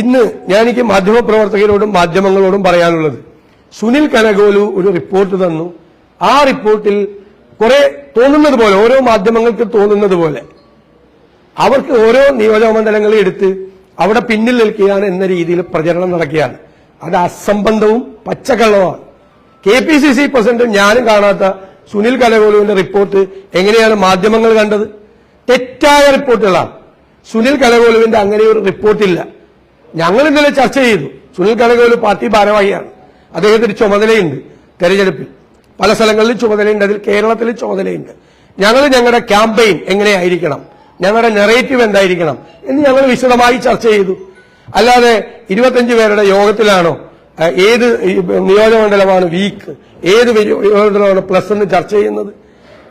ഇന്ന് എനിക്ക് മാധ്യമപ്രവർത്തകരോടും മാധ്യമങ്ങളോടും പറയാനുള്ളത്, സുനിൽ കനകോലു ഒരു റിപ്പോർട്ട് തന്നു. ആ റിപ്പോർട്ടിൽ കുറെ തോന്നുന്നത് പോലെ, ഓരോ മാധ്യമങ്ങൾക്ക് തോന്നുന്നത് പോലെ അവർക്ക് ഓരോ നിയോജകമണ്ഡലങ്ങളെ എടുത്ത് അവിടെ പിന്നിൽ നിൽക്കുകയാണ് എന്ന രീതിയിൽ പ്രചരണം നടക്കുകയാണ്. അത് അസംബന്ധവും പച്ചക്കള്ളവുമാണ്. KPCC പ്രസിഡന്റ് ഞാനും കാണാത്ത സുനിൽ കനകോലുവിന്റെ റിപ്പോർട്ട് എങ്ങനെയാണ് മാധ്യമങ്ങൾ കണ്ടത്? തെറ്റായ റിപ്പോർട്ടുകളാണ്. സുനിൽ കനകോലുവിന്റെ അങ്ങനെ ഒരു റിപ്പോർട്ടില്ല. ഞങ്ങൾ ഇന്നലെ ചർച്ച ചെയ്തു. സുനിൽ കനകോലു പാർട്ടി ഭാരവാഹിയാണ്. അദ്ദേഹത്തിന് ചുമതലയുണ്ട്. തെരഞ്ഞെടുപ്പിൽ പല സ്ഥലങ്ങളിലും ചുമതലയുണ്ട്. അതിൽ കേരളത്തിൽ ചുമതലയുണ്ട്. ഞങ്ങൾ ഞങ്ങളുടെ ക്യാമ്പയിൻ എങ്ങനെയായിരിക്കണം, ഞങ്ങളുടെ നെറേറ്റീവ് എന്തായിരിക്കണം എന്ന് ഞങ്ങൾ വിശദമായി ചർച്ച ചെയ്തു. അല്ലാതെ 25 പേരുടെ യോഗത്തിലാണോ ഏത് നിയോജകമണ്ഡലമാണ് വീക്ക്, ഏത് നിയോജകമണ്ഡലമാണ് പ്ലസ് എന്ന് ചർച്ച ചെയ്യുന്നത്?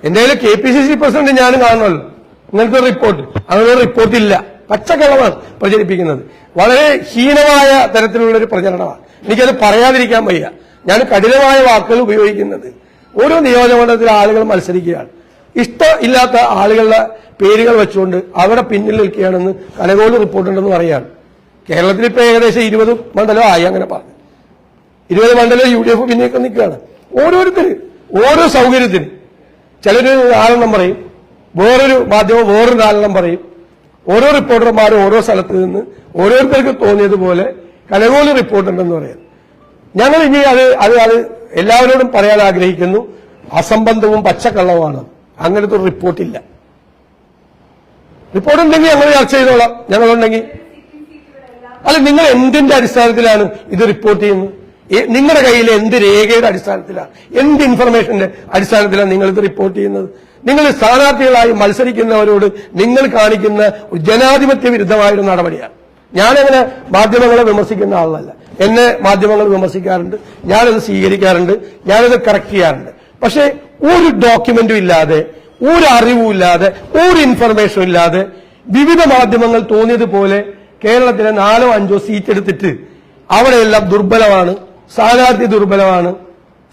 എന്തായാലും KPCC പ്രസിഡന്റ് ഞാനും കാണണമല്ലോ. ഇങ്ങനത്തെ റിപ്പോർട്ട്, അങ്ങനെ റിപ്പോർട്ടില്ല. പച്ചക്കള്ളമാണ് പ്രചരിപ്പിക്കുന്നത്. വളരെ ഹീനമായ തരത്തിലുള്ള ഒരു പ്രചരണമാണ്. എനിക്കത് പറയാതിരിക്കാൻ വയ്യ. ഞാൻ കഠിനമായ വാക്കുകൾ ഉപയോഗിക്കുന്നത്. ഓരോ നിയോജകമണ്ഡലത്തിലെ ആളുകൾ മത്സരിക്കുകയാണ്. ഇഷ്ടമില്ലാത്ത ആളുകളുടെ പേരുകൾ വെച്ചുകൊണ്ട് അവിടെ പിന്നിൽ നിൽക്കുകയാണെന്ന് കനകോലു റിപ്പോർട്ടുണ്ടെന്ന് പറയാണ്. കേരളത്തിൽ ഇപ്പൊ ഏകദേശം 20 മണ്ഡലമായി. അങ്ങനെ പറഞ്ഞു 20 മണ്ഡലം UDF പിന്നേക്ക് നിൽക്കുകയാണ്. ഓരോരുത്തര് ഓരോ സൗകര്യത്തിന്. ചിലര് നാലെണ്ണം പറയും, വേറൊരു മാധ്യമം വേറൊരു നാലെണ്ണം പറയും. ഓരോ റിപ്പോർട്ടർമാരും ഓരോ സ്ഥലത്ത് നിന്ന് ഓരോരുത്തർക്ക് തോന്നിയതുപോലെ കനകോലു റിപ്പോർട്ടുണ്ടെന്ന് പറയാം. ഞങ്ങൾ ഇനി അത് എല്ലാവരോടും പറയാൻ ആഗ്രഹിക്കുന്നു. അസംബന്ധവും പച്ചക്കള്ളവുമാണ്. അങ്ങനത്തെ ഒരു റിപ്പോർട്ടില്ല. റിപ്പോർട്ടുണ്ടെങ്കിൽ ഞങ്ങൾ ചർച്ച ചെയ്തോളാം. ഞങ്ങളുണ്ടെങ്കിൽ അല്ല, നിങ്ങൾ എന്തിന്റെ അടിസ്ഥാനത്തിലാണ് ഇത് റിപ്പോർട്ട് ചെയ്യുന്നത്? നിങ്ങളുടെ കയ്യിൽ എന്ത് രേഖയുടെ അടിസ്ഥാനത്തിലാണ്, എന്ത് ഇൻഫർമേഷന്റെ അടിസ്ഥാനത്തിലാണ് നിങ്ങൾ ഇത് റിപ്പോർട്ട് ചെയ്യുന്നത്? നിങ്ങൾ സ്ഥാനാർത്ഥികളായി മത്സരിക്കുന്നവരോട് നിങ്ങൾ കാണിക്കുന്ന ജനാധിപത്യ വിരുദ്ധമായൊരു നടപടിയാണ്. ഞാനങ്ങനെ മാധ്യമങ്ങളെ വിമർശിക്കുന്ന ആളല്ല. എന്നെ മാധ്യമങ്ങൾ വിമർശിക്കാറുണ്ട്, ഞാനത് സ്വീകരിക്കാറുണ്ട്, ഞാനത് കറക്റ്റ് ചെയ്യാറുണ്ട്. പക്ഷേ ഒരു ഡോക്യുമെന്റും ഇല്ലാതെ, ഒരു അറിവും ഇല്ലാതെ, ഒരു ഇൻഫർമേഷനും ഇല്ലാതെ വിവിധ മാധ്യമങ്ങൾ തോന്നിയതുപോലെ കേരളത്തിലെ 4ഓ 5ഓ സീറ്റ് എടുത്തിട്ട് അവിടെയെല്ലാം ദുർബലമാണ്, സ്ഥാനാർത്ഥി ദുർബലമാണ്,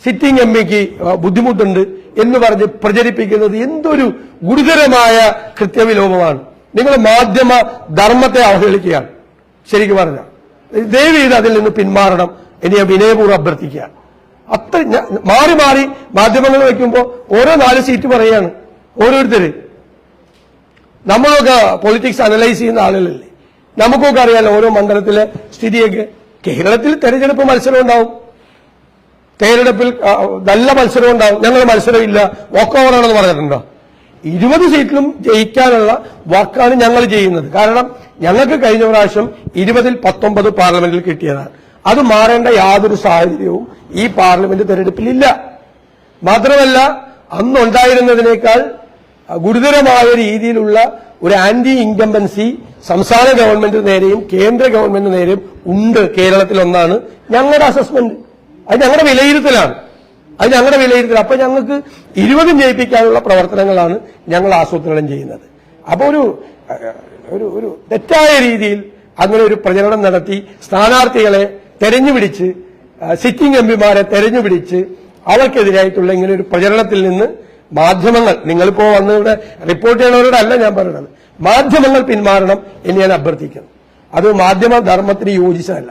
സിറ്റിംഗ് MPക്ക് ബുദ്ധിമുട്ടുണ്ട് എന്ന് പറഞ്ഞ് പ്രചരിപ്പിക്കുന്നത് എന്തൊരു ഗുരുതരമായ കൃത്യവിലോപമാണ്. നിങ്ങൾ മാധ്യമ ധർമ്മത്തെ അവഹേളിക്കുകയാണ്. ശരിക്കും പറഞ്ഞാൽ ദയവ് ചെയ്ത് അതിൽ നിന്ന് പിന്മാറണം എന്ന് ഞാൻ വിനയപൂർവ്വം അഭ്യർത്ഥിക്കുകയാണ്. അത്ര മാറി മാറി മാധ്യമങ്ങൾ വയ്ക്കുമ്പോൾ ഓരോ 4 സീറ്റ് പറയുകയാണ് ഓരോരുത്തര്. നമ്മളൊക്കെ പൊളിറ്റിക്സ് അനലൈസ് ചെയ്യുന്ന ആളുകളല്ലേ, നമുക്കൊക്കെ അറിയാലോ ഓരോ മണ്ഡലത്തിലെ സ്ഥിതിയൊക്കെ. കേരളത്തിൽ തെരഞ്ഞെടുപ്പ് മത്സരം ഉണ്ടാവും, തെരഞ്ഞെടുപ്പിൽ നല്ല മത്സരം ഉണ്ടാവും. ഞങ്ങൾ മത്സരമില്ല, വാക്ക് ഓവറാണെന്ന് പറഞ്ഞിട്ടുണ്ടോ? 20 സീറ്റിലും ജയിക്കാനുള്ള വാക്കാണ് ഞങ്ങൾ ചെയ്യുന്നത്. കാരണം ഞങ്ങൾക്ക് കഴിഞ്ഞ പ്രാവശ്യം 20ൽ 19 പാർലമെന്റിൽ കിട്ടിയതാണ്. അത് മാറേണ്ട യാതൊരു സാഹചര്യവും ഈ പാർലമെന്റ് തെരഞ്ഞെടുപ്പിലില്ല. മാത്രമല്ല, അന്നുണ്ടായിരുന്നതിനേക്കാൾ ഗുരുതരമായ രീതിയിലുള്ള ഒരു ആന്റി ഇൻകംബൻസി സംസ്ഥാന ഗവൺമെന്റിന് നേരെയും കേന്ദ്ര ഗവൺമെന്റിന് നേരെയും ഉണ്ട് കേരളത്തിലൊന്നാണ് ഞങ്ങളുടെ അസസ്മെന്റ്. അത് ഞങ്ങളുടെ വിലയിരുത്തലാണ്. അപ്പൊ ഞങ്ങൾക്ക് 20 ജയിപ്പിക്കാനുള്ള പ്രവർത്തനങ്ങളാണ് ഞങ്ങൾ ആസൂത്രണം ചെയ്യുന്നത്. അപ്പൊ ഒരു തെറ്റായ രീതിയിൽ അങ്ങനെ ഒരു പ്രചരണം നടത്തി സ്ഥാനാർത്ഥികളെ തെരഞ്ഞുപിടിച്ച്, സിറ്റിംഗ് MPമാരെ തെരഞ്ഞുപിടിച്ച് അവർക്കെതിരായിട്ടുള്ള ഇങ്ങനെ ഒരു പ്രചരണത്തിൽ നിന്ന് മാധ്യമങ്ങൾ, നിങ്ങളിപ്പോ വന്നിവിടെ റിപ്പോർട്ട് ചെയ്യണവരോടല്ല ഞാൻ പറയുന്നത്, മാധ്യമങ്ങൾ പിന്മാറണം എന്ന് ഞാൻ അഭ്യർത്ഥിക്കുന്നു. അത് മാധ്യമ ധർമ്മത്തിന് യോജിച്ചതല്ല.